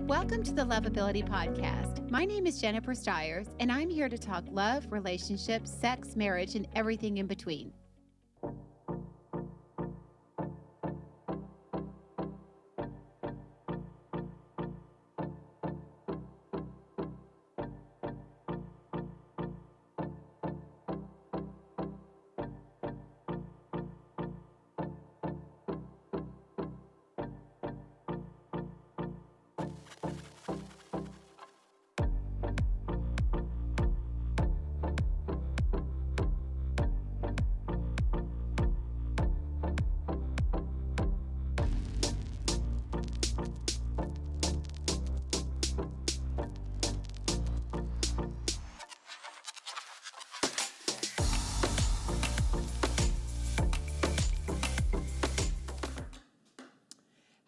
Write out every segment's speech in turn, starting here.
Welcome to the Loveability Podcast. My name is Jennifer Stiers, and I'm here to talk love, relationships, sex, marriage, and everything in between.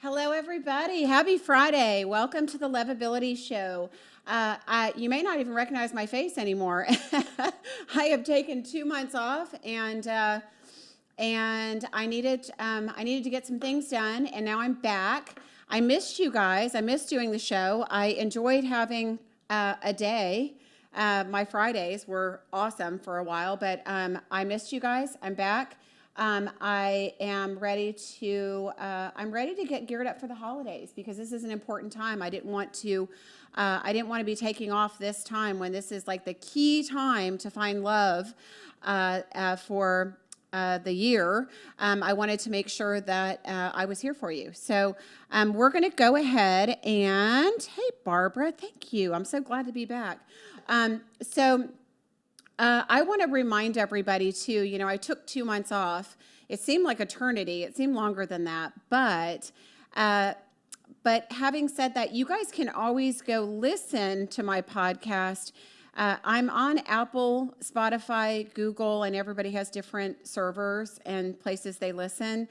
Hello, everybody. Happy Friday. Welcome to the Loveability Show. You may not even recognize my face anymore. I have taken 2 months off, and I needed to get some things done, and now I'm back. I missed you guys. I missed doing the show. I enjoyed having a day. My Fridays were awesome for a while, but I missed you guys. I'm back. I'm ready to get geared up for the holidays because this is an important time. I didn't want to be taking off this time when this is like the key time to find love for the year. I wanted to make sure that I was here for you. So we're going to go ahead and, hey, Barbara, thank you. I'm so glad to be back. I want to remind everybody, too, I took 2 months off. It seemed like eternity. It seemed longer than that. But having said that, you guys can always go listen to my podcast. I'm on Apple, Spotify, Google, and everybody has different servers and places they listen.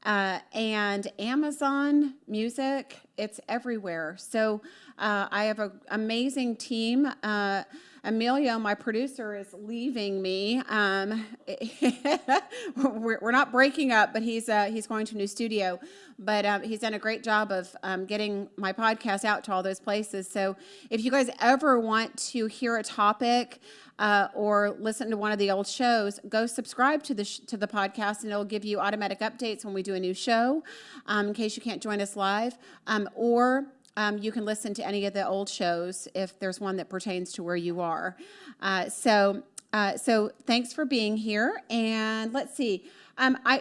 And Amazon Music, it's everywhere. So I have an amazing team. Emilio, my producer, is leaving me. We're not breaking up, but he's going to a new studio. But he's done a great job of getting my podcast out to all those places. So if you guys ever want to hear a topic or listen to one of the old shows, go subscribe to the podcast, and it'll give you automatic updates when we do a new show, in case you can't join us live, or you can listen to any of the old shows if there's one that pertains to where you are. So thanks for being here. And let's see.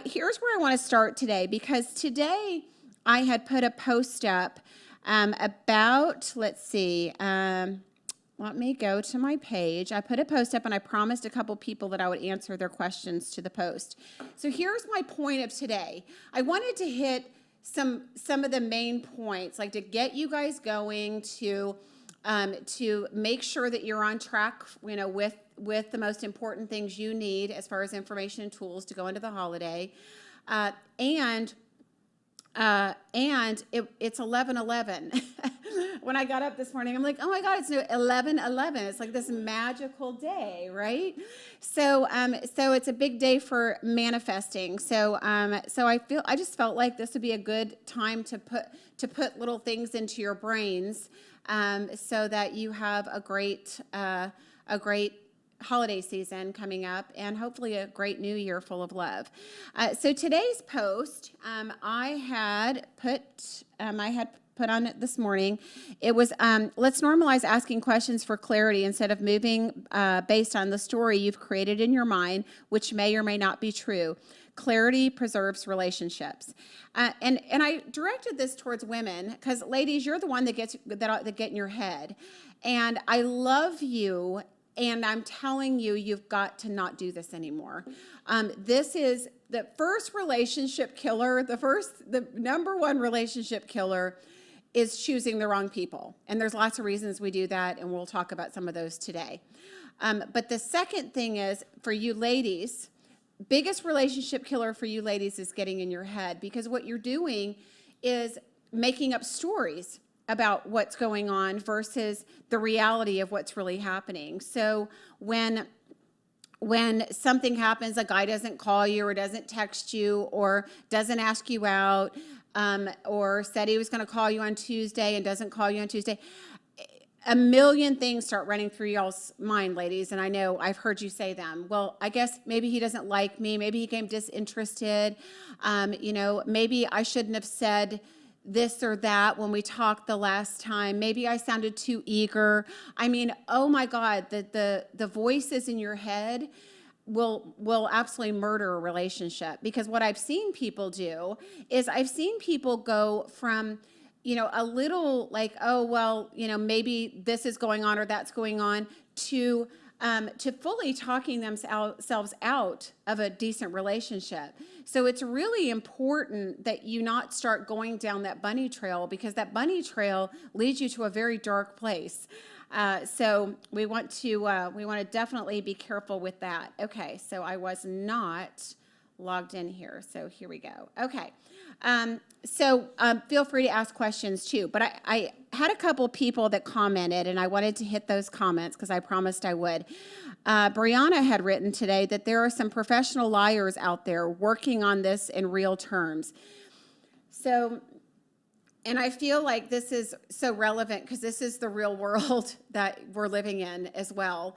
Here's where I want to start today, because today I had put a post up about, let's see, let me go to my page. I put a post up, and I promised a couple people that I would answer their questions to the post. So here's my point of today. I wanted to hit some of the main points, like to get you guys going, to make sure that you're on track, with the most important things you need as far as information and tools to go into the holiday, and it's 11:11. When I got up this morning, I'm like, oh my God, it's 11:11. It's like this magical day, right? So it's a big day for manifesting. So I just felt like this would be a good time to put little things into your brains, so that you have a great holiday season coming up, and hopefully a great new year full of love. So today's post, I had put on it this morning. It was, let's normalize asking questions for clarity instead of moving based on the story you've created in your mind, which may or may not be true. Clarity preserves relationships. And I directed this towards women because, ladies, you're the one that get in your head. And I love you. And I'm telling you, you've got to not do this anymore. This is the first relationship killer. The number one relationship killer is choosing the wrong people. And there's lots of reasons we do that, and we'll talk about some of those today. But the second thing is, for you ladies, biggest relationship killer for you ladies is getting in your head, because what you're doing is making up stories about what's going on versus the reality of what's really happening. So when when something happens, a guy doesn't call you or doesn't text you or doesn't ask you out, or said he was going to call you on Tuesday and doesn't call you on Tuesday, a million things start running through y'all's mind, ladies. And I know I've heard you say them. Well, I guess maybe he doesn't like me. Maybe he became disinterested. Maybe I shouldn't have said this or that when we talked the last time. Maybe I sounded too eager. I mean, oh my God, the voices in your head will absolutely murder a relationship. Because what I've seen people do is I've seen people go from, a little like, oh, well, maybe this is going on or that's going on, to fully talking themselves out of a decent relationship. So it's really important that you not start going down that bunny trail, because that bunny trail leads you to a very dark place. So we want to definitely be careful with that. Okay, so I was not logged in here, so here we go. Okay, so feel free to ask questions too. But I had a couple people that commented, and I wanted to hit those comments because I promised I would. Brianna had written today that there are some professional liars out there working on this in real terms. So, and I feel like this is so relevant because this is the real world that we're living in as well.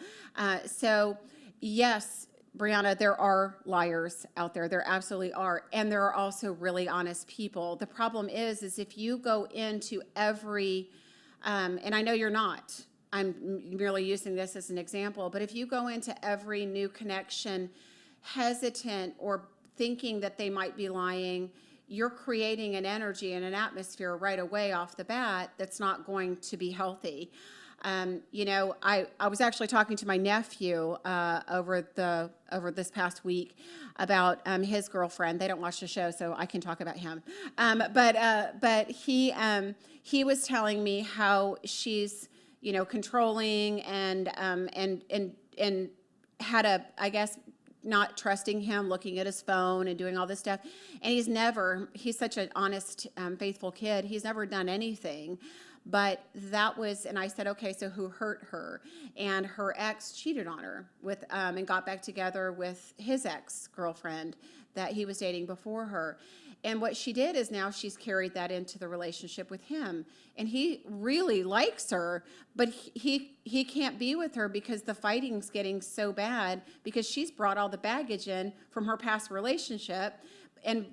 So yes, Brianna, there are liars out there. There absolutely are. And there are also really honest people. The problem is if you go into every, and I know you're not, I'm merely using this as an example, but if you go into every new connection hesitant or thinking that they might be lying, you're creating an energy and an atmosphere right away off the bat that's not going to be healthy. I was actually talking to my nephew over this past week about his girlfriend. They don't watch the show, so I can talk about him. But he was telling me how she's controlling and had a, I guess, not trusting him, looking at his phone and doing all this stuff. And he's such an honest, faithful kid. He's never done anything. But that was, and I said, okay, so who hurt her? And her ex cheated on her with, and got back together with his ex-girlfriend that he was dating before her. And what she did is now she's carried that into the relationship with him. And he really likes her, but he can't be with her because the fighting's getting so bad because she's brought all the baggage in from her past relationship and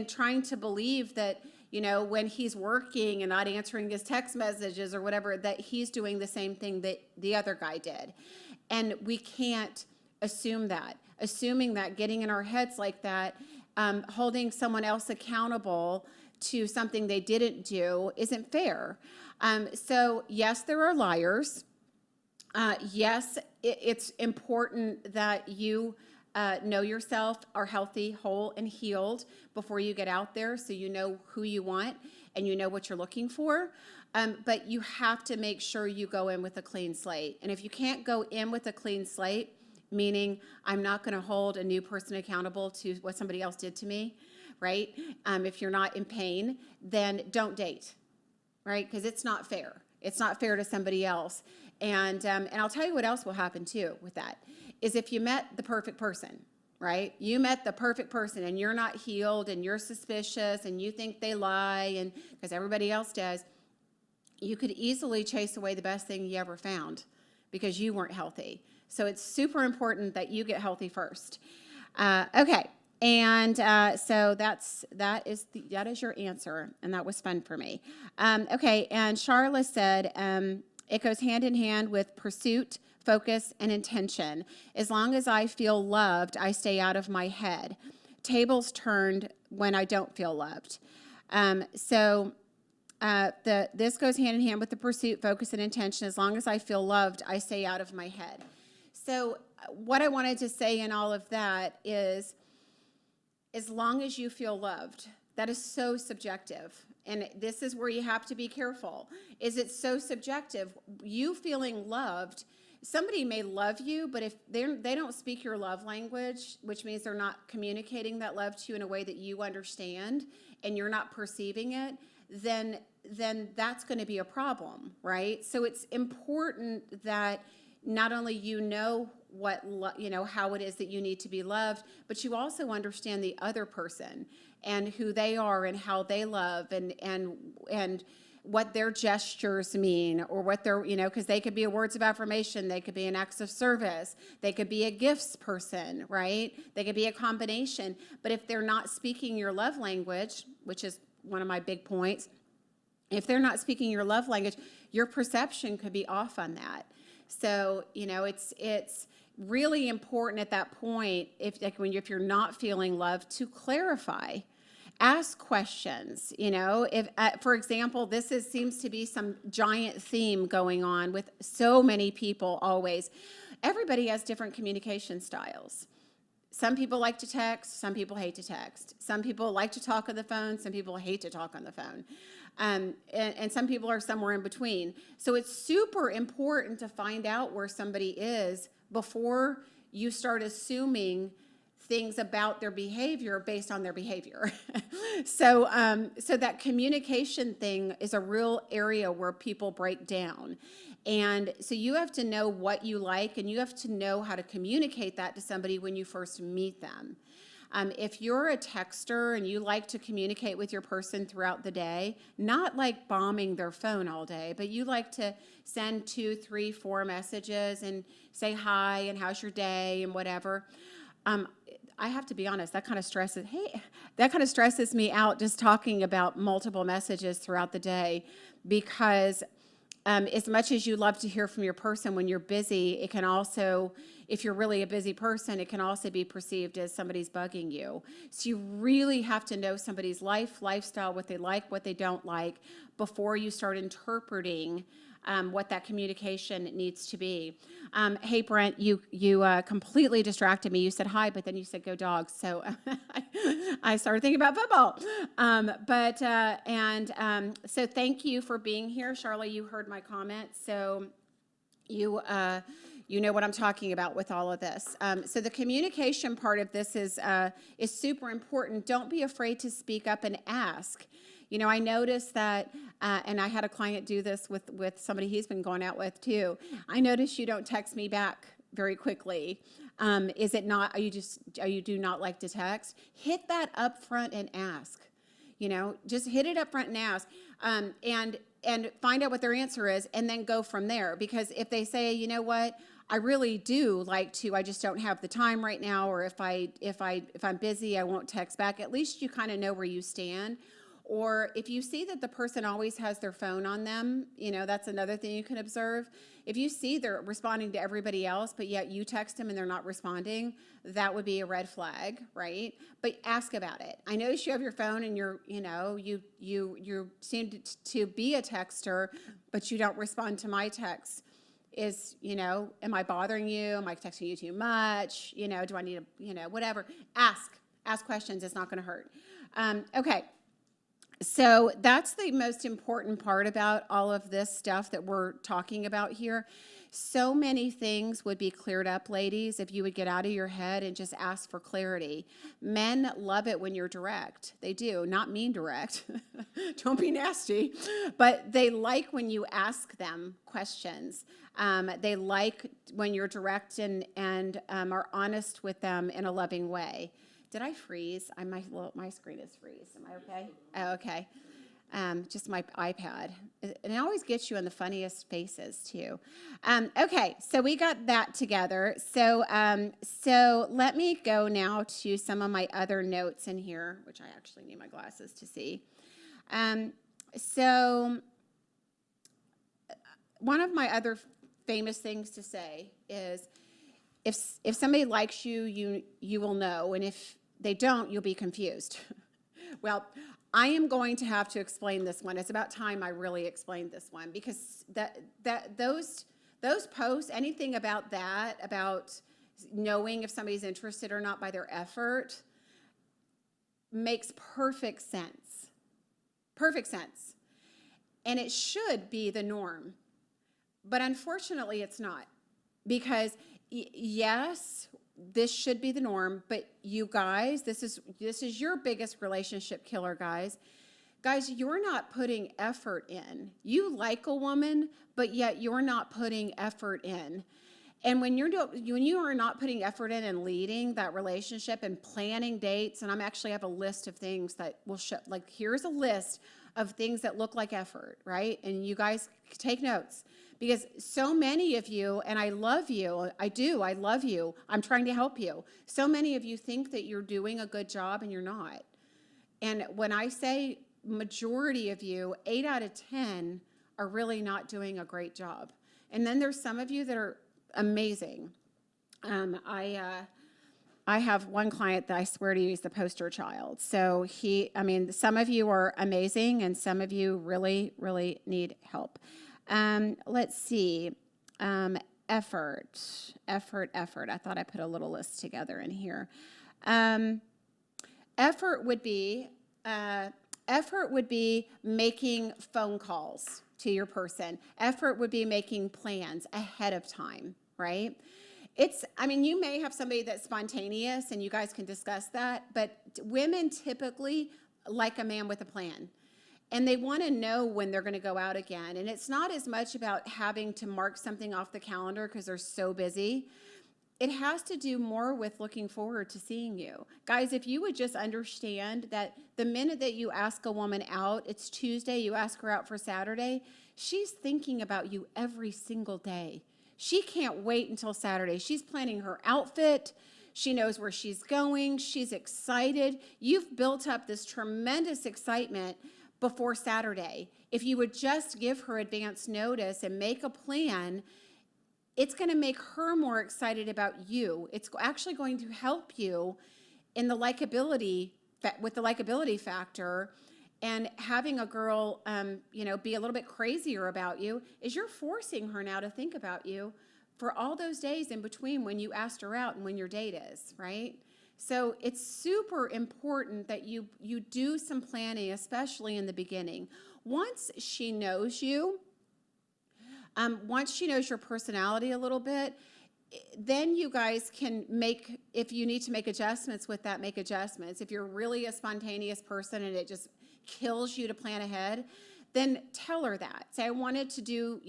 trying to believe that, when he's working and not answering his text messages or whatever, that he's doing the same thing that the other guy did. And we can't assuming that, getting in our heads like that, holding someone else accountable to something they didn't do isn't fair. So yes, there are liars. Yes, it's important that you know yourself, are healthy, whole, and healed before you get out there, so you know who you want and you know what you're looking for. But you have to make sure you go in with a clean slate. And if you can't go in with a clean slate, meaning I'm not going to hold a new person accountable to what somebody else did to me, right? If you're not in pain, then don't date, right? Because it's not fair. It's not fair to somebody else. And I'll tell you what else will happen too with that, is if you met the perfect person, right? You met the perfect person and you're not healed and you're suspicious and you think they lie and because everybody else does, you could easily chase away the best thing you ever found because you weren't healthy. So it's super important that you get healthy first. Okay. And so that is your answer, and that was fun for me. Okay, and Charla said it goes hand in hand with pursuit, focus, and intention. As long as I feel loved, I stay out of my head. Tables turned when I don't feel loved. This goes hand in hand with the pursuit, focus, and intention. As long as I feel loved, I stay out of my head. So what I wanted to say in all of that is, as long as you feel loved, that is so subjective. And this is where you have to be careful. Is it so subjective? You feeling loved, somebody may love you, but if they don't speak your love language, which means they're not communicating that love to you in a way that you understand and you're not perceiving it, then that's going to be a problem, right? So it's important that not only you know how it is that you need to be loved, but you also understand the other person and who they are and how they love and what their gestures mean, or what they're, because they could be a words of affirmation, they could be an acts of service, they could be a gifts person, right? They could be a combination. But if they're not speaking your love language, which is one of my big points, if they're not speaking your love language, your perception could be off on that. So, it's really important at that point, if you're not feeling loved, to clarify. Ask questions. If, for example, seems to be some giant theme going on with so many people always. Everybody has different communication styles. Some people like to text, some people hate to text. Some people like to talk on the phone, some people hate to talk on the phone. And some people are somewhere in between. So it's super important to find out where somebody is before you start assuming things about their behavior based on their behavior. So that communication thing is a real area where people break down. And so you have to know what you like, and you have to know how to communicate that to somebody when you first meet them. If you're a texter and you like to communicate with your person throughout the day, not like bombing their phone all day, but you like to send 2, 3, 4 messages and say hi and how's your day and whatever, I have to be honest, that kind of stresses me out, just talking about multiple messages throughout the day, because as much as you love to hear from your person when you're busy, it can also, if you're really a busy person, it can also be perceived as somebody's bugging you. So you really have to know somebody's lifestyle, what they like, what they don't like, before you start interpreting what that communication needs to be. Hey, Brent, you completely distracted me. You said hi, but then you said go dogs. So I started thinking about football. So thank you for being here. Charlie, you heard my comment. So you know what I'm talking about with all of this. So the communication part of this is super important. Don't be afraid to speak up and ask. I noticed that, and I had a client do this with somebody he's been going out with too. I noticed you don't text me back very quickly. Is it not, you do not like to text? Hit that up front and ask. Just hit it up front and ask, and find out what their answer is, and then go from there. Because if they say, you know what, I really do like to, I just don't have the time right now, or if I'm busy, I won't text back. At least you kind of know where you stand. Or if you see that the person always has their phone on them, that's another thing you can observe. If you see they're responding to everybody else, but yet you text them and they're not responding, that would be a red flag, right? But ask about it. I notice you have your phone and you seem to be a texter, but you don't respond to my texts. Am I bothering you? Am I texting you too much? Do I need to, whatever. Ask questions. It's not going to hurt. Okay. So that's the most important part about all of this stuff that we're talking about here. So many things would be cleared up, ladies, if you would get out of your head and just ask for clarity. Men love it when you're direct. They do. Not mean direct. Don't be nasty. But they like when you ask them questions. They like when you're direct and are honest with them in a loving way. Did I freeze? My screen is freeze. Am I okay? Oh, okay. Just my iPad. And it always gets you in the funniest faces, too. Okay, so we got that together. So let me go now to some of my other notes in here, which I actually need my glasses to see. So one of my other famous things to say is, if somebody likes you, you will know, and if they don't, you'll be confused. Well, I am going to have to explain this one. It's about time I really explained this one, because those posts, anything about that, about knowing if somebody's interested or not by their effort, makes perfect sense. Perfect sense. And it should be the norm. But unfortunately, it's not. Because yes, this should be the norm, but you guys, this is your biggest relationship killer, guys. Guys, you're not putting effort in. You like a woman, but yet you're not putting effort in. And when when you are not putting effort in and leading that relationship and planning dates, and I'm actually have a list of things that will show, like here's a list of things that look like effort, right? And you guys take notes, because so many of you, and I love you, I love you, I'm trying to help you. So many of you think that you're doing a good job and you're not. And when I say majority of you, 8 out of 10 are really not doing a great job. And then there's some of you that are amazing. I have one client that I swear to you is the poster child. So some of you are amazing and some of you really, really need help. Let's see. Effort. I thought I put a little list together in here. Effort would be making phone calls to your person. Effort would be making plans ahead of time, right? You may have somebody that's spontaneous and you guys can discuss that, but women typically like a man with a plan. And they want to know when they're going to go out again. And it's not as much about having to mark something off the calendar because they're so busy. It has to do more with looking forward to seeing you. Guys, if you would just understand that the minute that you ask a woman out, it's Tuesday, you ask her out for Saturday, she's thinking about you every single day. She can't wait until Saturday. She's planning her outfit. She knows where she's going. She's excited. You've built up this tremendous excitement before Saturday. If you would just give her advance notice and make a plan, it's going to make her more excited about you. It's actually going to help you in the likability, with the likability factor. And having a girl, be a little bit crazier about you is you're forcing her now to think about you for all those days in between when you asked her out and when your date is, right? So it's super important that you do some planning, especially in the beginning. Once she knows you, once she knows your personality a little bit, then you guys can make, if you need to make adjustments with that, make adjustments. If you're really a spontaneous person and it just kills you to plan ahead, then tell her that. Say, I wanted to do,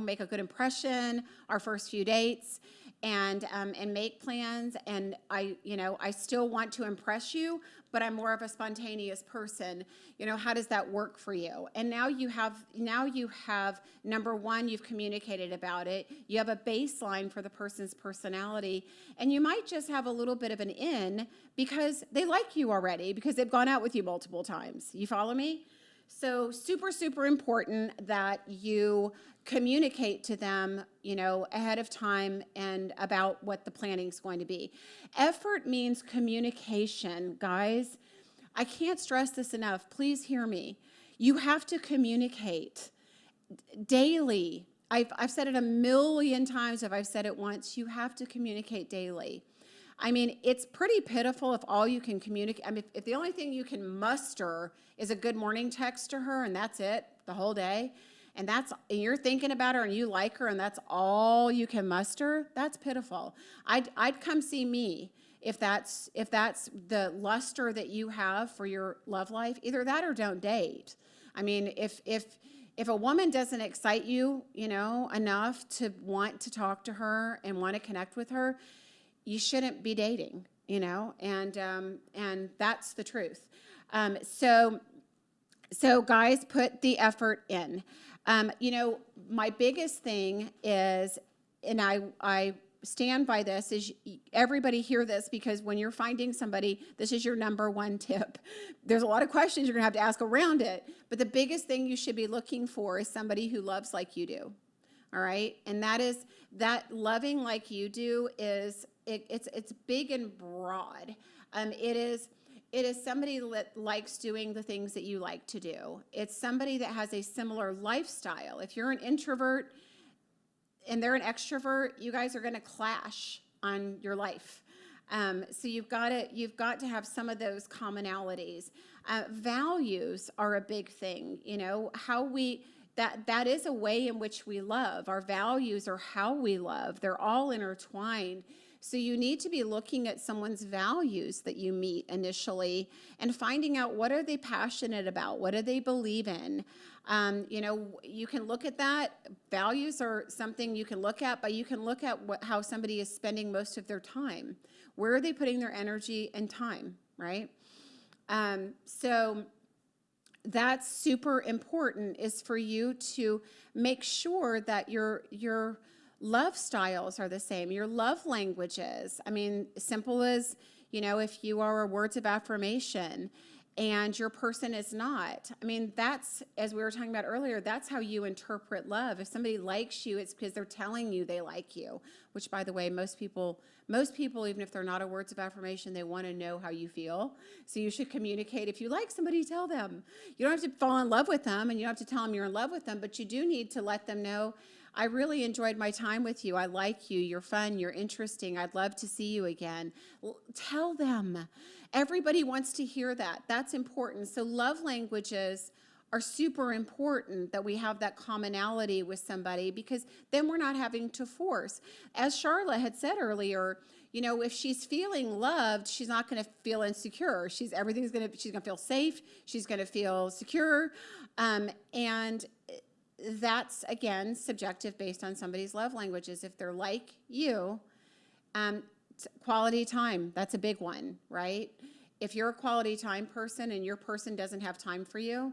make a good impression our first few dates and make plans. And I still want to impress you, but I'm more of a spontaneous person. How does that work for you? And now you have, number one, you've communicated about it. You have a baseline for the person's personality. And you might just have a little bit of an in because they like you already, because they've gone out with you multiple times. You follow me? So super, super important that you communicate to them, ahead of time and about what the planning is going to be. Effort means communication, guys. I can't stress this enough. Please hear me. You have to communicate daily. I've said it a million times. If I've said it once, you have to communicate daily. It's pretty pitiful if all you can communicate, if the only thing you can muster is a good morning text to her and that's it the whole day, and you're thinking about her and you like her and that's all you can muster, that's pitiful. I'd come see me if that's the luster that you have for your love life. Either that or don't date. If a woman doesn't excite you, enough to want to talk to her and want to connect with her, you shouldn't be dating, and that's the truth. So guys, put the effort in. My biggest thing is, and I stand by this, is everybody hear this, because when you're finding somebody, this is your number one tip. There's a lot of questions you're gonna have to ask around it, but the biggest thing you should be looking for is somebody who loves like you do. All right, and that loving like you do is it's big and broad. It is somebody that likes doing the things that you like to do. It's somebody that has a similar lifestyle. If you're an introvert and they're an extrovert, you guys are going to clash on your life. So you've got to have some of those commonalities. Values are a big thing. That is a way in which we love. Our values are how we love. They're all intertwined. So you need to be looking at someone's values that you meet initially and finding out what are they passionate about? What do they believe in? You can look at that. Values are something you can look at, but you can look at how somebody is spending most of their time. Where are they putting their energy and time, right? So that's super important, is for you to make sure that your love styles are the same, your love languages. I mean, simple as, if you are a words of affirmation and your person is not. I mean, that's, as we were talking about earlier, that's how you interpret love. If somebody likes you, it's because they're telling you they like you, which, by the way, most people, even if they're not a words of affirmation, they want to know how you feel. So you should communicate. If you like somebody, tell them. You don't have to fall in love with them, and you don't have to tell them you're in love with them, but you do need to let them know, I really enjoyed my time with you. I like you. You're fun. You're interesting. I'd love to see you again. Tell them. Everybody wants to hear that. That's important. So love languages are super important, that we have that commonality with somebody, because then we're not having to force. As Charlotte had said earlier, if she's feeling loved, she's not going to feel insecure. She's going to feel safe. She's going to feel secure. And that's, again, subjective based on somebody's love languages. If they're like you, quality time, that's a big one, right? If you're a quality time person and your person doesn't have time for you,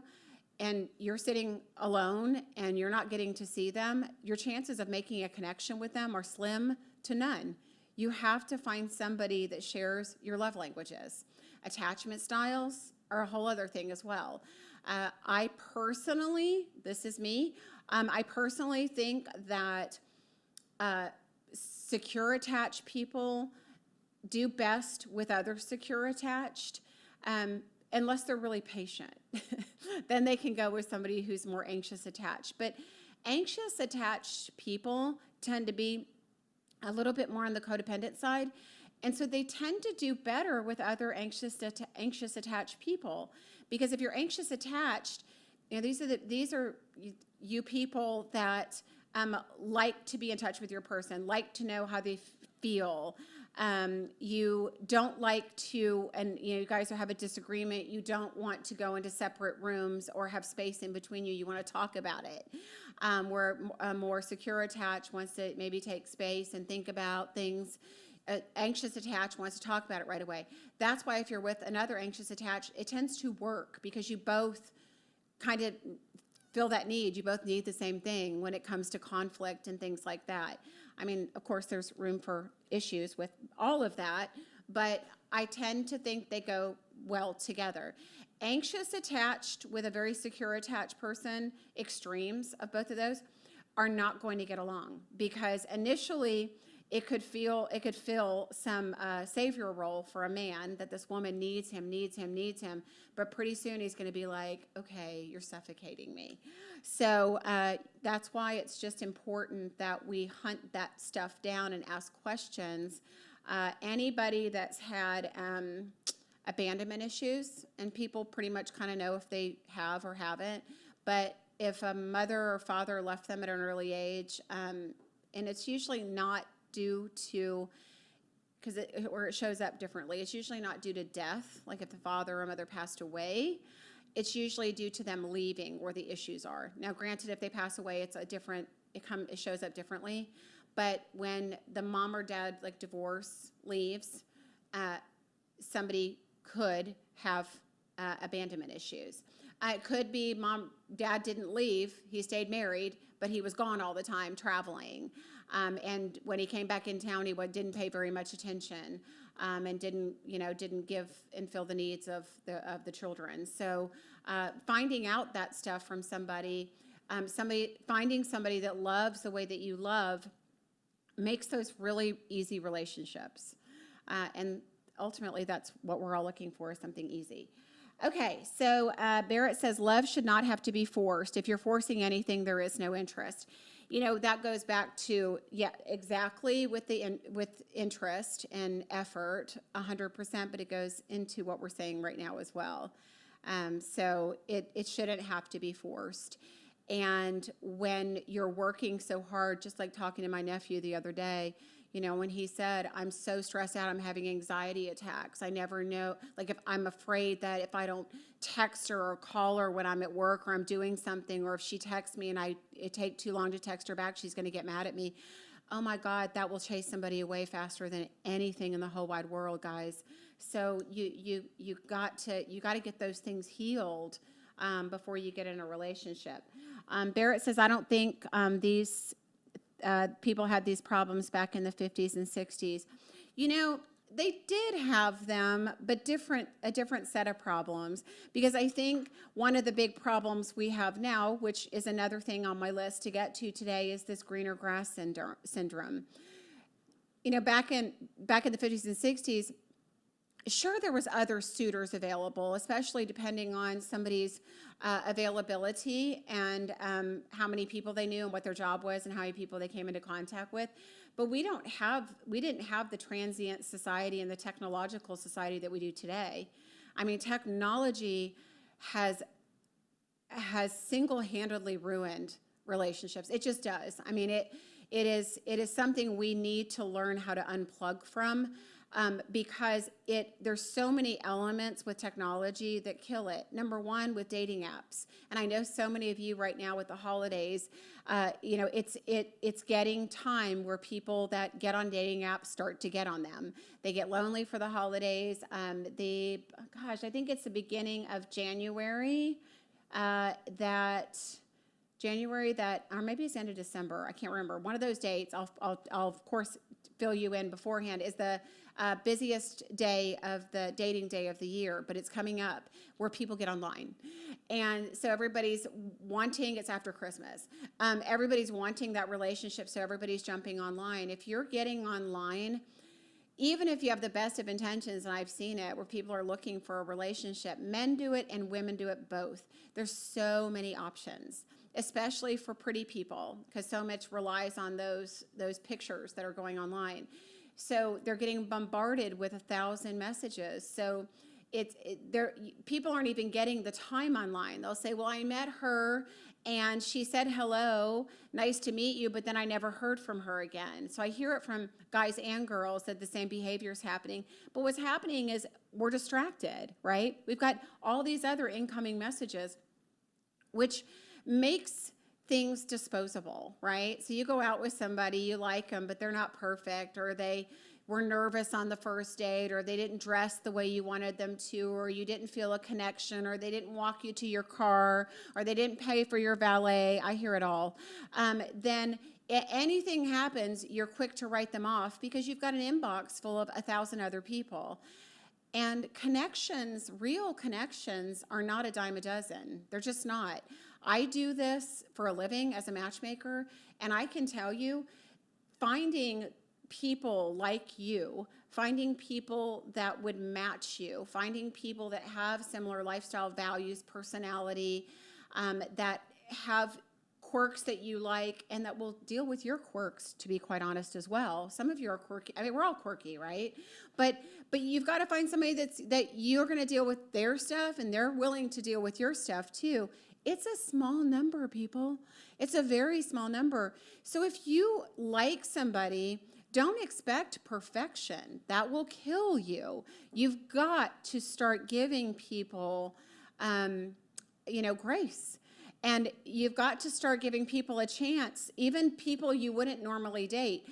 and you're sitting alone and you're not getting to see them, your chances of making a connection with them are slim to none. You have to find somebody that shares your love languages. Attachment styles are a whole other thing as well. I personally, this is me, I personally think that secure attached people do best with other secure attached, unless they're really patient. Then they can go with somebody who's more anxious attached. But anxious attached people tend to be a little bit more on the codependent side. And so they tend to do better with other anxious attached people. Because if you're anxious attached, these are you people that like to be in touch with your person, like to know how they feel. You don't like to, and you guys have a disagreement, you don't want to go into separate rooms or have space in between you. You want to talk about it. Where a more secure attached wants to maybe take space and think about things. Anxious attached wants to talk about it right away. That's why if you're with another anxious attached, it tends to work, because you both kind of feel that need. You both need the same thing when it comes to conflict and things like that. I mean, of course, there's room for issues with all of that, but I tend to think they go well together. Anxious attached with a very secure attached person, extremes of both of those, are not going to get along, because initially it could fill some savior role for a man, that this woman needs him, but pretty soon he's going to be like, okay, you're suffocating me. So that's why it's just important that we hunt that stuff down and ask questions. Anybody that's had abandonment issues, and people pretty much kind of know if they have or haven't, but if a mother or father left them at an early age, and it's usually not due to, or it shows up differently. It's usually not due to death, like if the father or mother passed away. It's usually due to them leaving where the issues are. Now, granted, if they pass away, it shows up differently. But when the mom or dad, like divorce, leaves, somebody could have abandonment issues. It could be dad didn't leave, he stayed married, but he was gone all the time traveling. And when he came back in town, he didn't pay very much attention, and didn't give and fill the needs of the children. So finding out that stuff from somebody, finding somebody that loves the way that you love, makes those really easy relationships. And ultimately, that's what we're all looking for, is something easy. Okay, so Barrett says, love should not have to be forced. If you're forcing anything, there is no interest. That goes back to, exactly with interest and effort, 100%, but it goes into what we're saying right now as well. So it shouldn't have to be forced. And when you're working so hard, just like talking to my nephew the other day, when he said, I'm so stressed out, I'm having anxiety attacks. I never know, like, if I'm afraid that if I don't text her or call her when I'm at work or I'm doing something, or if she texts me and it take too long to text her back, she's going to get mad at me. Oh my God, that will chase somebody away faster than anything in the whole wide world, guys. So you got to get those things healed before you get in a relationship. Barrett says, I don't think these people had these problems back in the 50s and 60s. They did have them, but a different set of problems. Because I think one of the big problems we have now, which is another thing on my list to get to today, is this greener grass syndrome. Back in the 50s and 60s, sure, there was other suitors available, especially depending on somebody's availability and how many people they knew and what their job was and how many people they came into contact with. But we didn't have the transient society and the technological society that we do today. I mean, technology has single-handedly ruined relationships. It just does. I mean, it is something we need to learn how to unplug from. Because there's so many elements with technology that kill it. Number one, with dating apps, and I know so many of you right now with the holidays, it's getting time where people that get on dating apps start to get on them. They get lonely for the holidays. I think it's the beginning of January, or maybe it's end of December. I can't remember. One of those dates. I'll of course fill you in beforehand. Is the busiest day of the dating day of the year, but it's coming up where people get online. And so everybody's wanting, it's after Christmas, everybody's wanting that relationship, so everybody's jumping online. If you're getting online, even if you have the best of intentions, and I've seen it, where people are looking for a relationship, men do it and women do it both. There's so many options, especially for pretty people, because so much relies on those pictures that are going online. So they're getting bombarded with 1,000 messages. So people aren't even getting the time online. They'll say, well, I met her and she said hello, nice to meet you, but then I never heard from her again. So I hear it from guys and girls that the same behavior is happening. But what's happening is we're distracted, right? We've got all these other incoming messages, which makes things disposable, right? So you go out with somebody, you like them, but they're not perfect, or they were nervous on the first date, or they didn't dress the way you wanted them to, or you didn't feel a connection, or they didn't walk you to your car, or they didn't pay for your valet. I hear it all. Then anything happens, you're quick to write them off because you've got an inbox full of 1,000 other people. And connections, real connections, are not a dime a dozen. They're just not. I do this for a living as a matchmaker, and I can tell you, finding people like you, finding people that would match you, finding people that have similar lifestyle values, personality, that have quirks that you like, and that will deal with your quirks, to be quite honest, as well. Some of you are quirky. I mean, we're all quirky, right? But you've got to find somebody that you're going to deal with their stuff, and they're willing to deal with your stuff too. It's a small number, people. It's a very small number. So if you like somebody, don't expect perfection. That will kill you. You've got to start giving people, grace. And you've got to start giving people a chance, even people you wouldn't normally date.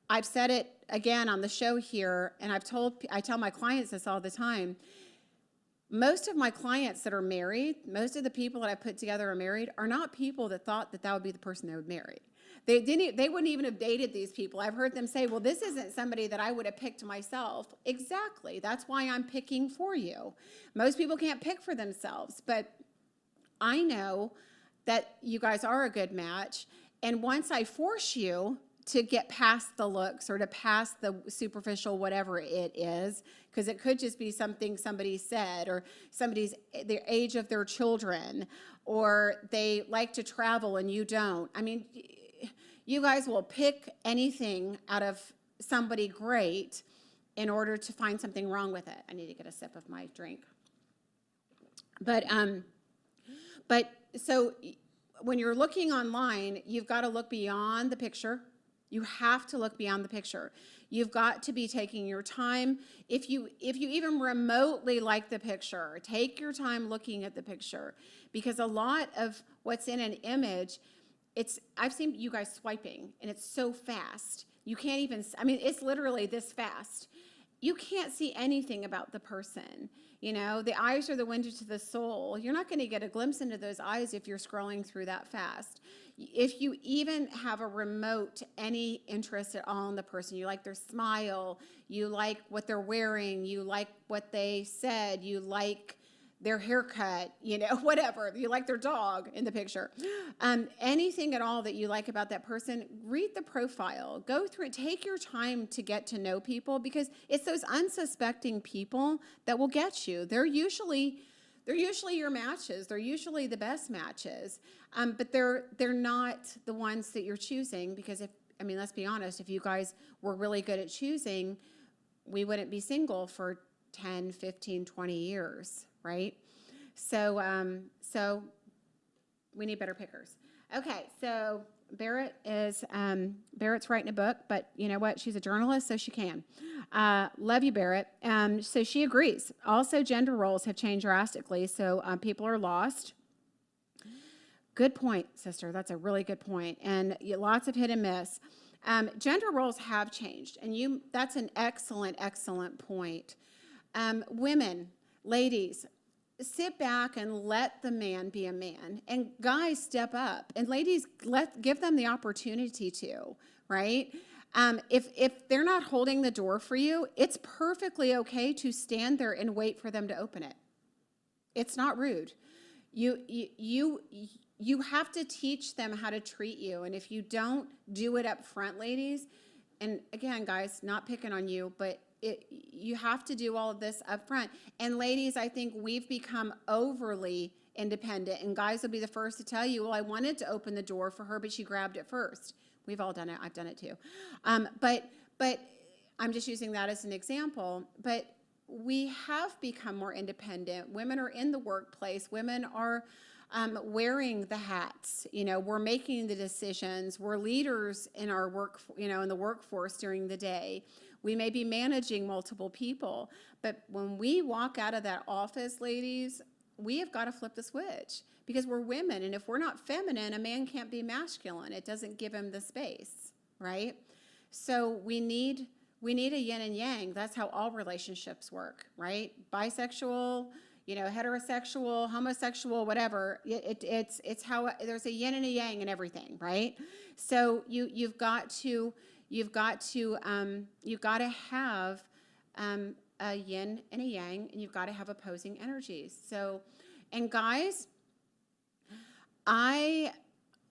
I've said it again on the show here, and I tell my clients this all the time. Most of my clients that are married, most of the people that I put together are married, are not people that thought that would be the person they would marry. They wouldn't even have dated these people. I've heard them say, well, this isn't somebody that I would have picked myself. Exactly. That's why I'm picking for you. Most people can't pick for themselves, but I know that you guys are a good match. And once I force you to get past the looks or to past the superficial whatever it is, because it could just be something somebody said, or the age of their children, or they like to travel and you don't. I mean, you guys will pick anything out of somebody great in order to find something wrong with it. I need to get a sip of my drink. But so when you're looking online, you've got to look beyond the picture. You have to look beyond the picture. You've got to be taking your time. If you even remotely like the picture, take your time looking at the picture, because a lot of what's in an image, I've seen you guys swiping and it's so fast. You can't even, I mean, it's literally this fast. You can't see anything about the person. You know, the eyes are the window to the soul. You're not going to get a glimpse into those eyes if you're scrolling through that fast. If you even have a remote, any interest at all in the person, you like their smile, you like what they're wearing, you like what they said, you like their haircut, you know, whatever, you like their dog in the picture, anything at all that you like about that person, read the profile, go through it, take your time to get to know people, because it's those unsuspecting people that will get you. They're usually your matches. They're usually the best matches, but they're not the ones that you're choosing, because let's be honest, if you guys were really good at choosing, we wouldn't be single for 10, 15, 20 years, right? So we need better pickers. Okay, so Barrett's writing a book, but you know what? She's a journalist, so she can. Love you, Barrett. So she agrees. Also, gender roles have changed drastically, so people are lost. Good point, sister. That's a really good point. And lots of hit and miss. Gender roles have changed, and that's an excellent, excellent point. Women, ladies, sit back and let the man be a man, and guys, step up, and ladies, give them the opportunity to, right? If they're not holding the door for you, it's perfectly okay to stand there and wait for them to open it. It's not rude. You have to teach them how to treat you, and if you don't do it up front, ladies, and again, guys, not picking on you, but you have to do all of this up front. And ladies, I think we've become overly independent, and guys will be the first to tell you, well, I wanted to open the door for her, but she grabbed it first. We've all done it. I've done it too. But I'm just using that as an example. But we have become more independent. Women are in the workplace. Women are wearing the hats. You know, we're making the decisions. We're leaders in our work, in the workforce during the day. We may be managing multiple people, but when we walk out of that office, ladies, we have got to flip the switch, because we're women, and if we're not feminine, a man can't be masculine. It doesn't give him the space, right? So we need a yin and yang. That's how all relationships work, right? Bisexual, heterosexual, homosexual, whatever. It's how there's a yin and a yang in everything, right? So you've got to have a yin and a yang, and you've got to have opposing energies. So, and guys,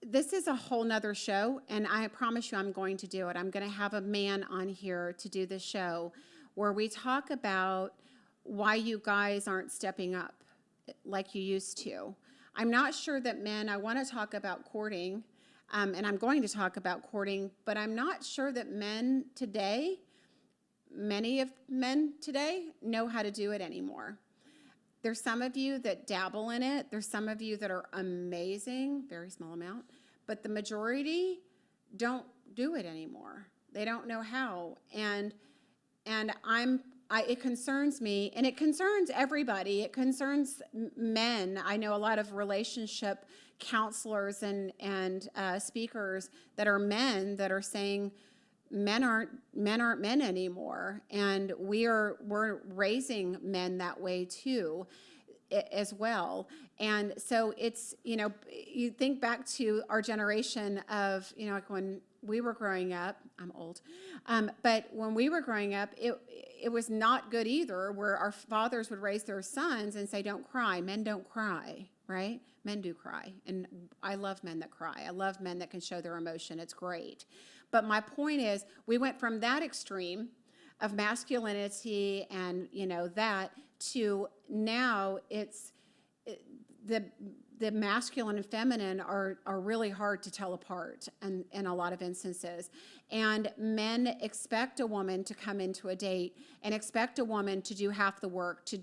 this is a whole nother show, and I promise you I'm going to do it. I'm going to have a man on here to do this show where we talk about why you guys aren't stepping up like you used to. I'm not sure that men, I want to talk about courting, and I'm going to talk about courting, but I'm not sure that many of men today know how to do it anymore. There's some of you that dabble in it. There's some of you that are amazing, very small amount, but the majority don't do it anymore. They don't know how. And it concerns me, and it concerns everybody. It concerns men. I know a lot of relationship counselors and speakers that are men that are saying men aren't men anymore, and we're raising men that way too, as well. And so it's, you think back to our generation of, like when we were growing up. I'm old, but when we were growing up, it was not good either, where our fathers would raise their sons and say, don't cry. Men don't cry, right? Men do cry. And I love men that cry. I love men that can show their emotion. It's great. But my point is, we went from that extreme of masculinity and, that, to now the masculine and feminine are really hard to tell apart in a lot of instances. And men expect a woman to come into a date and expect a woman to do half the work, to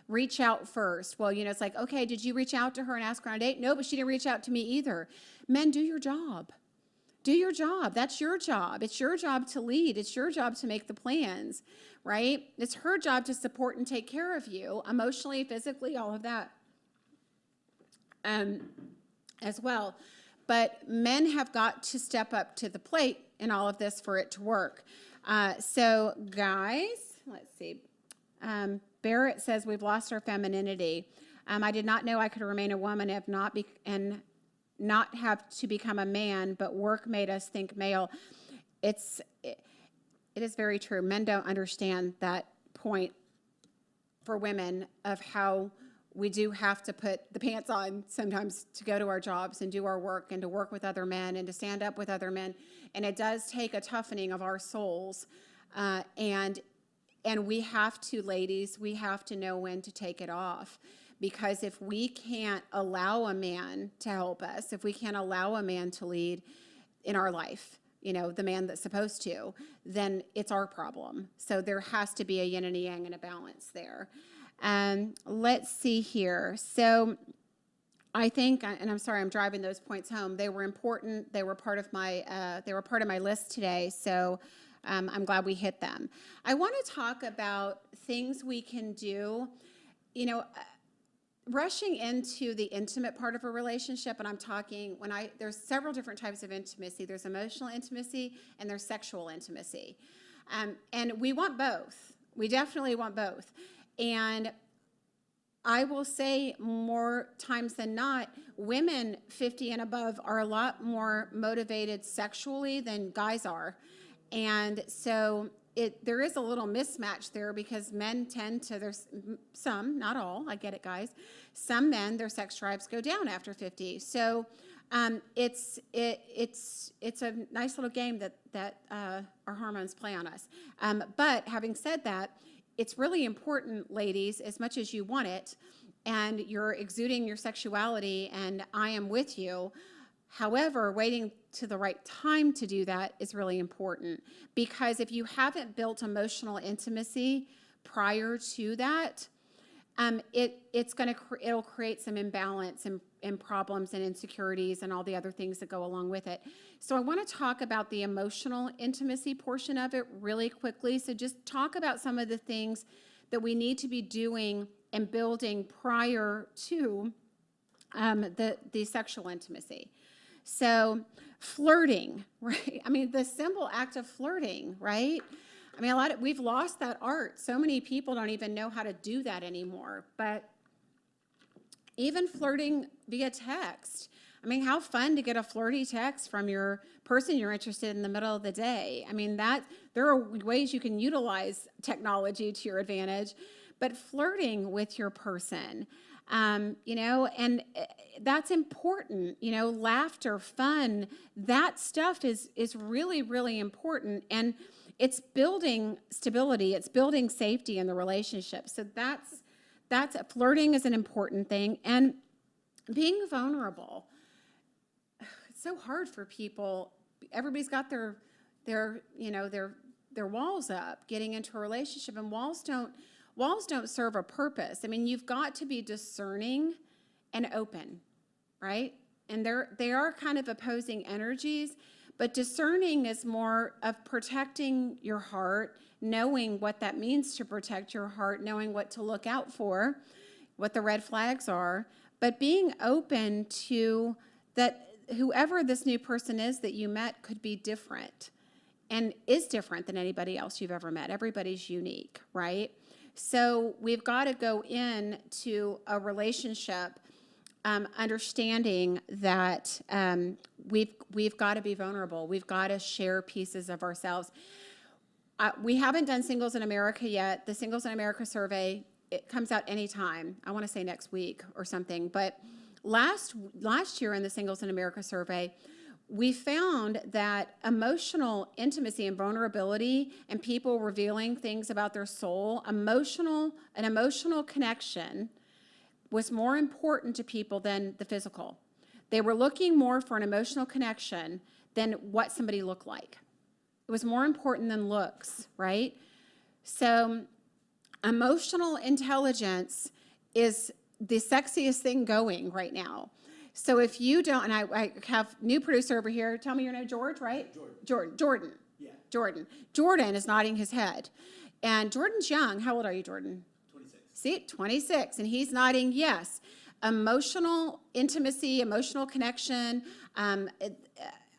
reach out first. Well, it's like, okay, did you reach out to her and ask her on a date? No, but she didn't reach out to me either. Men, do your job. Do your job. That's your job. It's your job to lead. It's your job to make the plans, right? It's her job to support and take care of you emotionally, physically, all of that as well. But men have got to step up to the plate in all of this for it to work. So guys, let's see. Barrett says we've lost our femininity. I did not know I could remain a woman if not and not have to become a man, but work made us think male. It is very true. Men don't understand that point for women of how we do have to put the pants on sometimes to go to our jobs and do our work and to work with other men and to stand up with other men. And it does take a toughening of our souls. And we have to, ladies, we have to know when to take it off. Because if we can't allow a man to help us, if we can't allow a man to lead in our life, the man that's supposed to, then it's our problem. So there has to be a yin and a yang and a balance there. Let's see here. So I think, and I'm sorry, I'm driving those points home. They were important. They were part of my list today. So I'm glad we hit them. I want to talk about things we can do, rushing into the intimate part of a relationship, and I'm talking there's several different types of intimacy. There's emotional intimacy and there's sexual intimacy. And we want both. We definitely want both. And I will say more times than not, women 50 and above are a lot more motivated sexually than guys are. And so there is a little mismatch there because men tend to, there's some, not all, I get it, guys. Some men, their sex drives go down after 50. So it's a nice little game that our hormones play on us. But having said that, it's really important, ladies, as much as you want it, and you're exuding your sexuality, and I am with you. However, waiting to the right time to do that is really important, because if you haven't built emotional intimacy prior to that, it'll create some imbalance and problems and insecurities and all the other things that go along with it. So I want to talk about the emotional intimacy portion of it really quickly. So just talk about some of the things that we need to be doing and building prior to the sexual intimacy. So flirting, right? I mean, the simple act of flirting, right? I mean, we've lost that art. So many people don't even know how to do that anymore. But even flirting via text. I mean, how fun to get a flirty text from your person you're interested in the middle of the day. I mean, there are ways you can utilize technology to your advantage, but flirting with your person, and that's important. Laughter, fun, that stuff is really, really important. And it's building stability. It's building safety in the relationship. So flirting is an important thing. And being vulnerable. It's so hard for people. Everybody's got their walls up getting into a relationship, and walls don't serve a purpose. I mean, you've got to be discerning and open, right? And they are kind of opposing energies, but discerning is more of protecting your heart, knowing what that means to protect your heart, knowing what to look out for, what the red flags are, but being open to that whoever this new person is that you met could be different and is different than anybody else you've ever met. Everybody's unique, right? So we've got to go into a relationship understanding that we've got to be vulnerable. We've got to share pieces of ourselves. We haven't done Singles in America yet. The Singles in America survey, it comes out anytime. I want to say next week or something. But last year in the Singles in America survey, we found that emotional intimacy and vulnerability and people revealing things about their soul, an emotional connection was more important to people than the physical. They were looking more for an emotional connection than what somebody looked like. It was more important than looks, right? So emotional intelligence is the sexiest thing going right now. So if you don't, and I have new producer over here. Tell me your name, George, right? Jordan. Yeah. Jordan is nodding his head. And Jordan's young. How old are you, Jordan? 26. See, 26. And he's nodding yes. Emotional intimacy, emotional connection,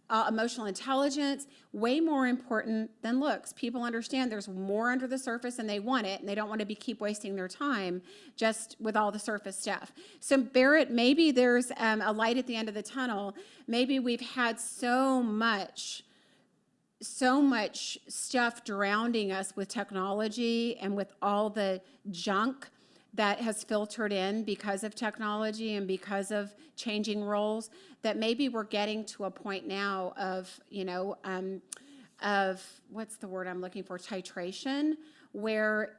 emotional intelligence, way more important than looks. People understand there's more under the surface and they want it, and they don't want to keep wasting their time just with all the surface stuff. So Barrett, maybe there's a light at the end of the tunnel. Maybe we've had so much stuff drowning us with technology and with all the junk that has filtered in because of technology and because of changing roles, that maybe we're getting to a point now of, of what's the word I'm looking for, titration, where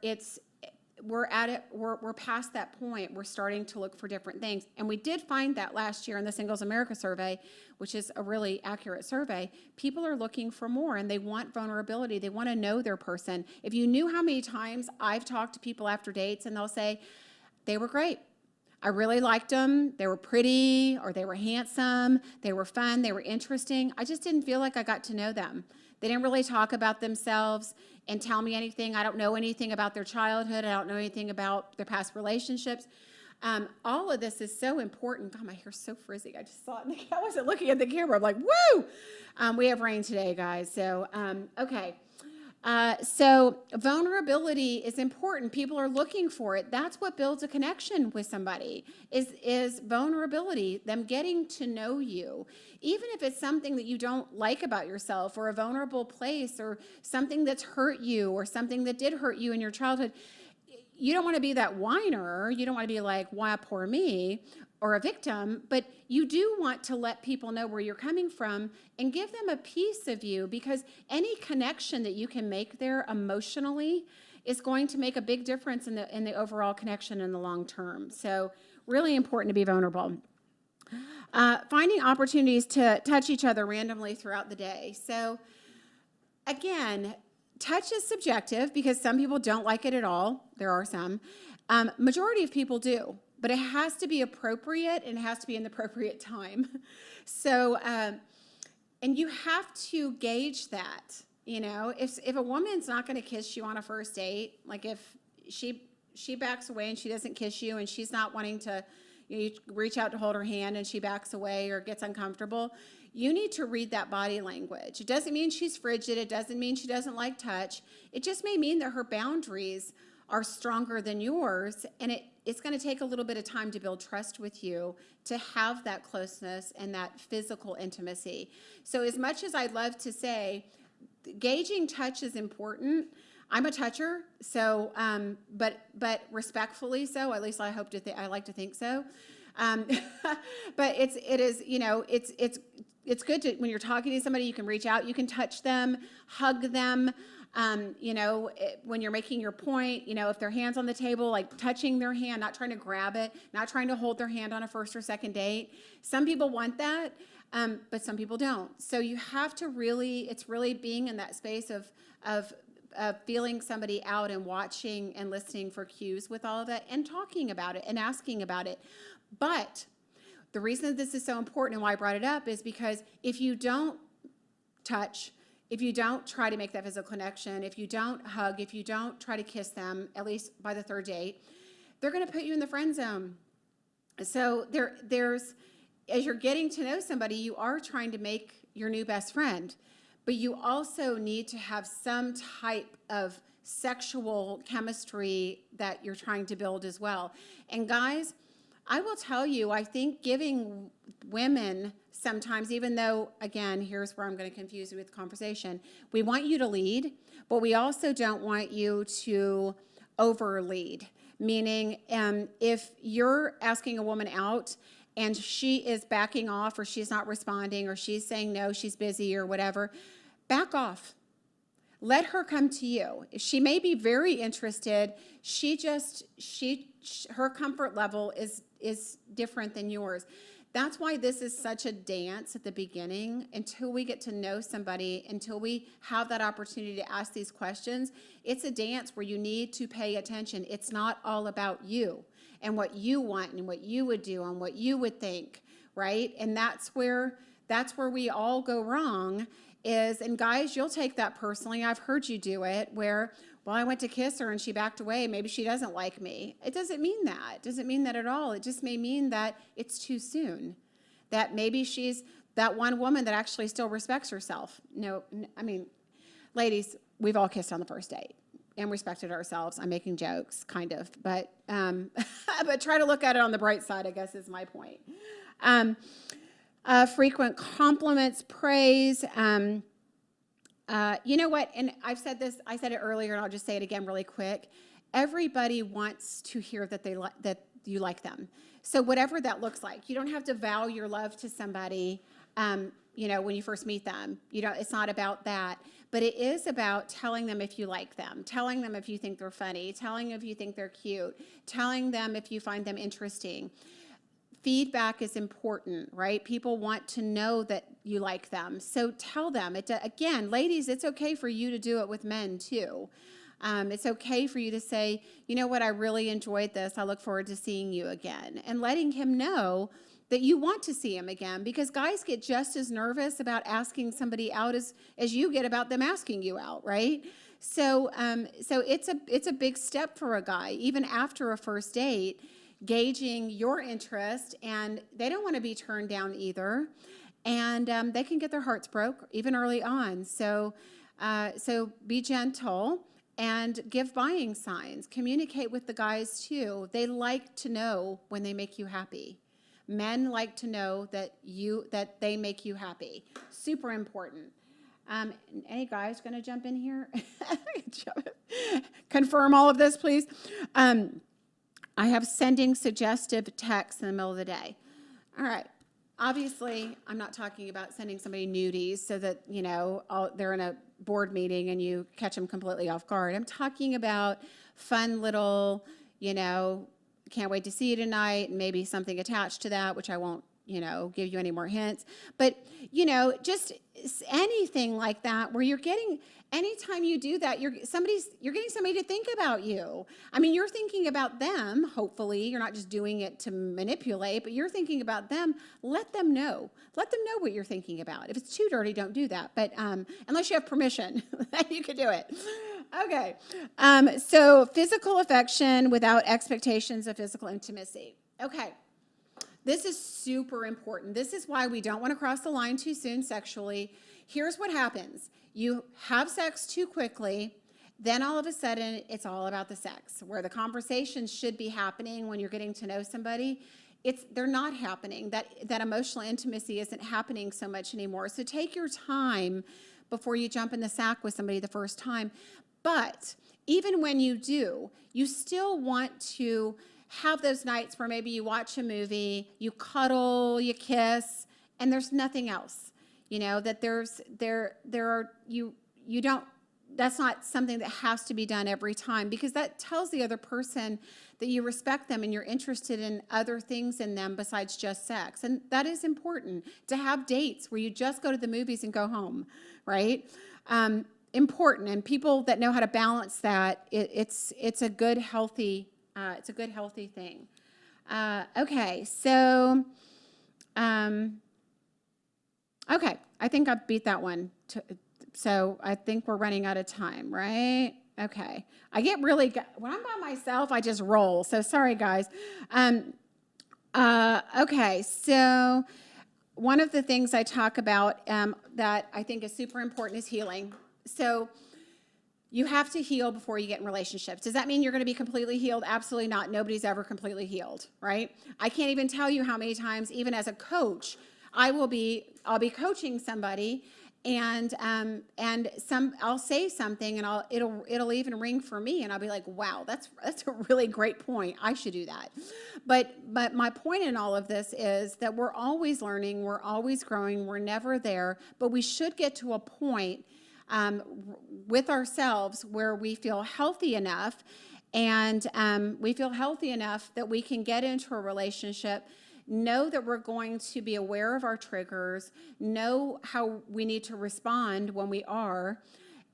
we're past that point. We're starting to look for different things. And we did find that last year in the Singles America survey, which is a really accurate survey. People are looking for more, and they want vulnerability. They want to know their person. If you knew how many times I've talked to people after dates and they'll say, they were great. I really liked them. They were pretty, or they were handsome. They were fun. They were interesting. I just didn't feel like I got to know them. They didn't really talk about themselves and tell me anything. I don't know anything about their childhood. I don't know anything about their past relationships. All of this is so important. God, my hair's so frizzy. I just saw it. I wasn't looking at the camera. I'm like, woo! We have rain today, guys. So, okay. So vulnerability is important. People are looking for it. That's what builds a connection with somebody, is vulnerability, them getting to know you. Even if it's something that you don't like about yourself, or a vulnerable place, or something that's hurt you, or something that did hurt you in your childhood. You don't want to be that whiner. You don't want to be like, why poor me, or a victim, but you do want to let people know where you're coming from and give them a piece of you, because any connection that you can make there emotionally is going to make a big difference in the overall connection in the long term. So really important to be vulnerable. Finding opportunities to touch each other randomly throughout the day. So again, touch is subjective because some people don't like it at all. There are some. Majority of people do. But it has to be appropriate, and it has to be in the appropriate time. So, and you have to gauge that. If a woman's not going to kiss you on a first date, like if she backs away and she doesn't kiss you, and she's not wanting to, you reach out to hold her hand and she backs away or gets uncomfortable, you need to read that body language. It doesn't mean she's frigid. It doesn't mean she doesn't like touch. It just may mean that her boundaries are stronger than yours, and it's going to take a little bit of time to build trust with you, to have that closeness and that physical intimacy. So as much as I'd love to say gauging touch is important, I'm a toucher, so but respectfully so. At least I hope to I like to think so. But it's good to, when you're talking to somebody, you can reach out, you can touch them, hug them. When you're making your point, if their hand's on the table, like touching their hand, not trying to grab it, not trying to hold their hand on a first or second date. Some people want that, but some people don't. So you have to it's really being in that space of feeling somebody out and watching and listening for cues with all of that, and talking about it and asking about it. But the reason that this is so important and why I brought it up is because if you don't touch, if you don't try to make that physical connection, if you don't hug, if you don't try to kiss them, at least by the third date, they're going to put you in the friend zone. So there's, as you're getting to know somebody, you are trying to make your new best friend, but you also need to have some type of sexual chemistry that you're trying to build as well. And guys, I will tell you, I think giving women sometimes, even though, again, here's where I'm going to confuse you with conversation. We want you to lead, but we also don't want you to overlead. Meaning, if you're asking a woman out and she is backing off, or she's not responding, or she's saying no, she's busy or whatever, back off. Let her come to you. She may be very interested. Her comfort level is different than yours. That's why this is such a dance at the beginning, until we get to know somebody, until we have that opportunity to ask these questions. It's a dance where you need to pay attention. It's not all about you and what you want and what you would do and what you would think. right? And that's where we all go wrong is, and guys, you'll take that personally. I've heard you do it where, well, I went to kiss her and she backed away. Maybe she doesn't like me. It doesn't mean that. It doesn't mean that at all. It just may mean that it's too soon. That maybe she's that one woman that actually still respects herself. No, I mean, ladies, we've all kissed on the first date and respected ourselves. I'm making jokes, kind of, but but try to look at it on the bright side, I guess, is my point. Frequent compliments, praise. You know what? And I've said this. I said it earlier, and I'll just say it again really quick. Everybody wants to hear that that you like them. So whatever that looks like, you don't have to vow your love to somebody. You know, when you first meet them, it's not about that, but it is about telling them if you like them, telling them if you think they're funny, telling them if you think they're cute, telling them if you find them interesting. Feedback is important, right? People want to know that you like them. So tell them. Again, ladies, it's okay for you to do it with men too. It's okay for you to say, you know what, I really enjoyed this. I look forward to seeing you again. And letting him know that you want to see him again, because guys get just as nervous about asking somebody out as you get about them asking you out, right? So it's a big step for a guy, even after a first date, gauging your interest, and they don't want to be turned down either, and they can get their hearts broke even early on. So be gentle and give buying signs. Communicate with the guys too. They like to know when they make you happy. Men like to know that they make you happy. Super important. Any guys going to jump in here? Confirm all of this, please. I have sending suggestive texts in the middle of the day. All right. Obviously, I'm not talking about sending somebody nudies so that, they're in a board meeting and you catch them completely off guard. I'm talking about fun little, can't wait to see you tonight, and maybe something attached to that, which I won't, give you any more hints. But, just anything like that where you're getting, anytime you do that, you're getting somebody to think about you. I mean, you're thinking about them, hopefully. You're not just doing it to manipulate, but you're thinking about them. Let them know. Let them know what you're thinking about. If it's too dirty, don't do that. But unless you have permission, then you could do it. Okay. So physical affection without expectations of physical intimacy. Okay. This is super important. This is why we don't want to cross the line too soon sexually. Here's what happens. You have sex too quickly, then all of a sudden it's all about the sex. Where the conversations should be happening when you're getting to know somebody, they're not happening. That emotional intimacy isn't happening so much anymore. So take your time before you jump in the sack with somebody the first time. But even when you do, you still want to have those nights where maybe you watch a movie, you cuddle, you kiss, and there's nothing else. That you don't, that's not something that has to be done every time, because that tells the other person that you respect them and you're interested in other things in them besides just sex. And that is important, to have dates where you just go to the movies and go home, right? Important. And people that know how to balance that, it's a good, healthy thing. Okay, so, okay, I think I beat that one. So I think we're running out of time, right? Okay. I get really, when I'm by myself, I just roll. So sorry, guys. Okay, so one of the things I talk about that I think is super important is healing. So you have to heal before you get in relationships. Does that mean you're going to be completely healed? Absolutely not. Nobody's ever completely healed, right? I can't even tell you how many times, even as a coach, I'll be coaching somebody, and I'll say something, and it'll even ring for me, and I'll be like, wow, that's a really great point. I should do that. But my point in all of this is that we're always learning, we're always growing, we're never there, but we should get to a point with ourselves where we feel healthy enough, and we feel healthy enough that we can get into a relationship, know that we're going to be aware of our triggers, know how we need to respond when we are,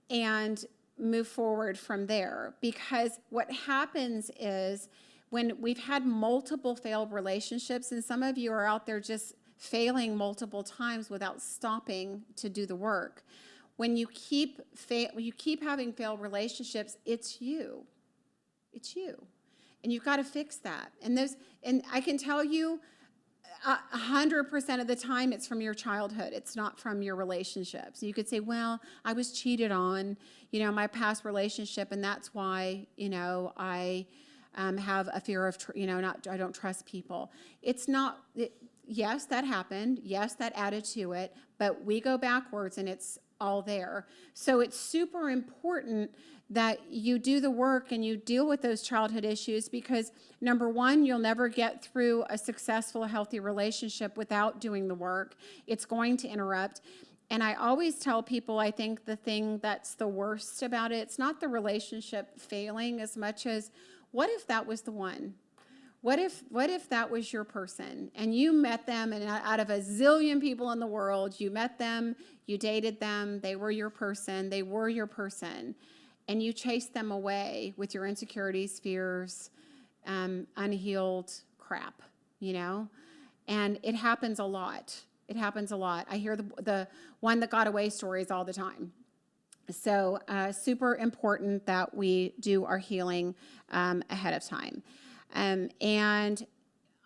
and move forward from there. Because what happens is when we've had multiple failed relationships, and some of you are out there just failing multiple times without stopping to do the work. When you keep having failed relationships, it's you. It's you. And you've got to fix that. And I can tell you 100% of the time it's from your childhood. It's not from your relationships. You could say, well, I was cheated on, my past relationship, and that's why, I have a fear of, I don't trust people. It's not, yes, that happened. Yes, that added to it, but we go backwards and it's all there. So it's super important that you do the work and you deal with those childhood issues, because number one, you'll never get through a successful, healthy relationship without doing the work. It's going to interrupt. And I always tell people, I think the thing that's the worst about it, it's not the relationship failing as much as, what if that was the one? What if that was your person and you met them, and out of a zillion people in the world, you met them, you dated them, they were your person, and you chased them away with your insecurities, fears, unhealed crap, and it happens a lot. I hear the one that got away stories all the time. So super important that we do our healing ahead of time. And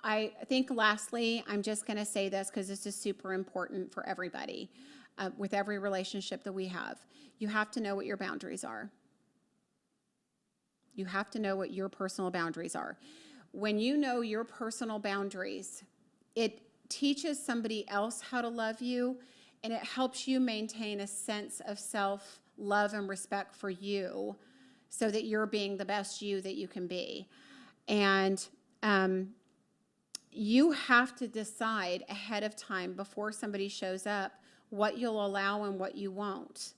I think lastly, I'm just going to say this because this is super important for everybody. With every relationship that we have, you have to know what your boundaries are. You have to know what your personal boundaries are. When you know your personal boundaries, it teaches somebody else how to love you, and it helps you maintain a sense of self-love and respect for you so that you're being the best you that you can be. And you have to decide ahead of time before somebody shows up what you'll allow and what you won't.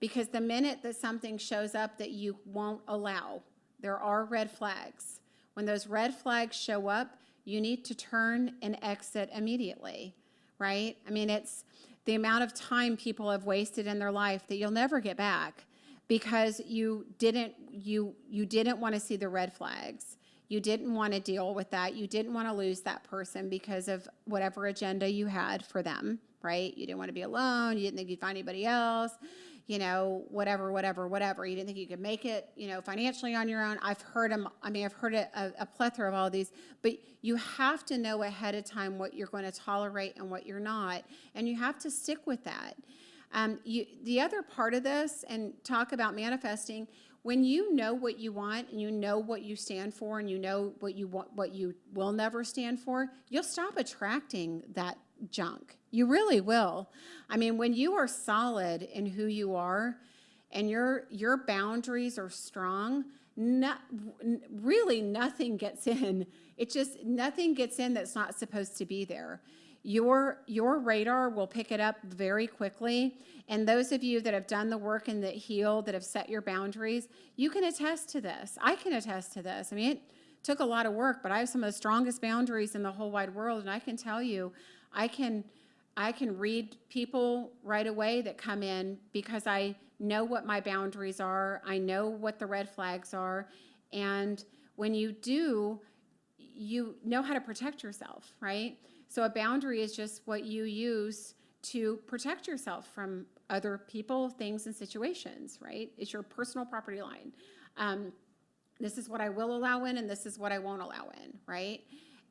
Because the minute that something shows up that you won't allow, there are red flags. When those red flags show up, you need to turn and exit immediately, right? I mean, it's the amount of time people have wasted in their life that you'll never get back because you didn't want to see the red flags. You didn't want to deal with that. You didn't want to lose that person because of whatever agenda you had for them, right? You didn't want to be alone. You didn't think you'd find anybody else, whatever. You didn't think you could make it, financially on your own. I've heard a plethora of all these, but you have to know ahead of time what you're going to tolerate and what you're not, and you have to stick with that. The other part of this, and talk about manifesting, when you know what you want and you know what you stand for and you know what you want, what you will never stand for, you'll stop attracting that junk. You really will. I mean, when you are solid in who you are and your boundaries are strong, really nothing gets in. Nothing gets in that's not supposed to be there. Your radar will pick it up very quickly. And those of you that have done the work and that healed, that have set your boundaries, you can attest to this. I can attest to this. I mean, it took a lot of work, but I have some of the strongest boundaries in the whole wide world. And I can tell you, I can read people right away that come in because I know what my boundaries are. I know what the red flags are. And when you do, you know how to protect yourself, right? So a boundary is just what you use to protect yourself from other people, things, and situations, right? It's your personal property line. This is what I will allow in, and this is what I won't allow in, right?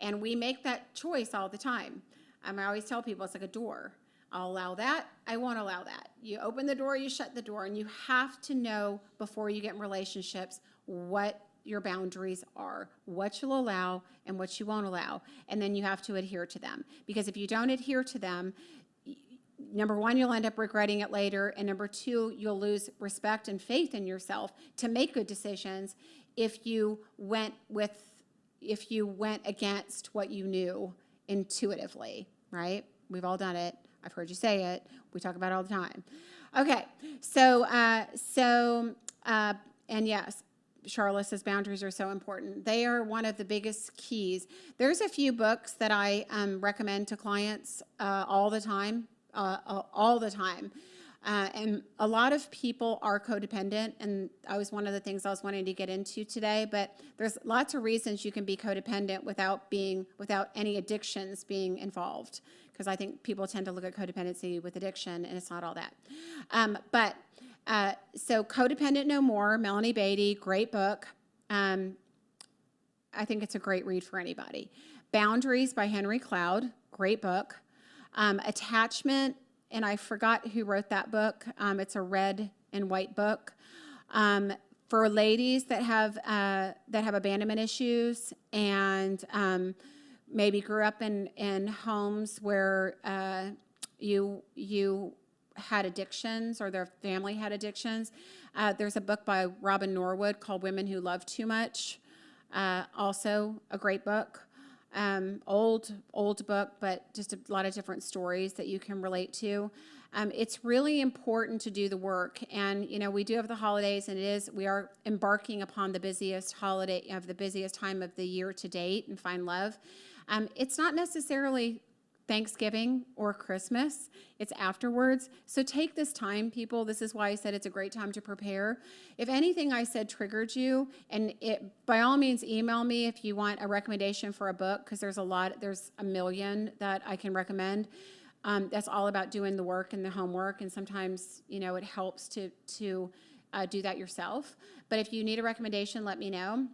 And we make that choice all the time. I always tell people it's like a door. I'll allow that, I won't allow that. You open the door, you shut the door, and you have to know before you get in relationships what your boundaries are, what you'll allow and what you won't allow. And then you have to adhere to them. Because if you don't adhere to them, number one, you'll end up regretting it later. And number two, you'll lose respect and faith in yourself to make good decisions if you went against what you knew intuitively, right? We've all done it. I've heard you say it. We talk about it all the time. Okay, and yes, Charlotte says boundaries are so important. They are one of the biggest keys. There's a few books that I recommend to clients all the time. And a lot of people are codependent, and that was one of the things I was wanting to get into today. But there's lots of reasons you can be codependent without any addictions being involved. Because I think people tend to look at codependency with addiction, and it's not all that. So Codependent No More, Melanie Beatty, great book. I think it's a great read for anybody. Boundaries by Henry Cloud, great book. Attachment, and I forgot who wrote that book. It's a red and white book. For ladies that have abandonment issues and maybe grew up in homes where you had addictions or their family had addictions. There's a book by Robin Norwood called Women Who Love Too Much. Also a great book. Old book, but just a lot of different stories that you can relate to. It's really important to do the work. And, we do have the holidays, and we are embarking upon the busiest holiday of the busiest time of the year to date and find love. It's not necessarily Thanksgiving or Christmas. It's afterwards. So take this time, people. This is why I said it's a great time to prepare. If anything I said triggered you, and by all means, email me if you want a recommendation for a book, because there's a million that I can recommend. That's all about doing the work and the homework, and sometimes, it helps to do that yourself. But if you need a recommendation, let me know.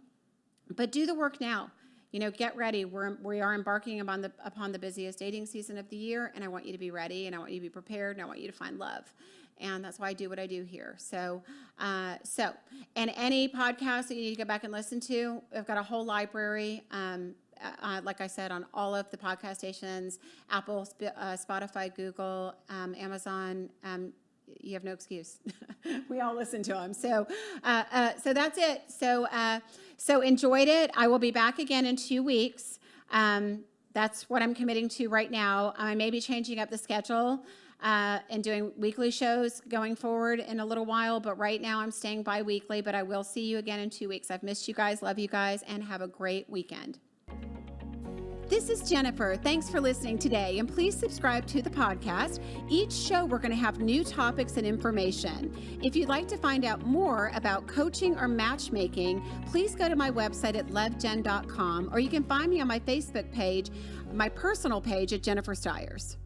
But do the work now. Get ready. We are embarking upon the busiest dating season of the year, and I want you to be ready, and I want you to be prepared, and I want you to find love. And that's why I do what I do here. So, and any podcast that you need to go back and listen to, I've got a whole library, like I said, on all of the podcast stations, Apple, Spotify, Google, Amazon. You have no excuse. We all listen to them. So that's it. So enjoyed it. I will be back again in 2 weeks. That's what I'm committing to right now. I may be changing up the schedule and doing weekly shows going forward in a little while, but right now I'm staying bi-weekly, but I will see you again in 2 weeks. I've missed you guys, love you guys, and have a great weekend. This is Jennifer. Thanks for listening today, and please subscribe to the podcast. Each show, we're going to have new topics and information. If you'd like to find out more about coaching or matchmaking, please go to my website at lovejen.com, or you can find me on my Facebook page, my personal page at Jennifer Stiers.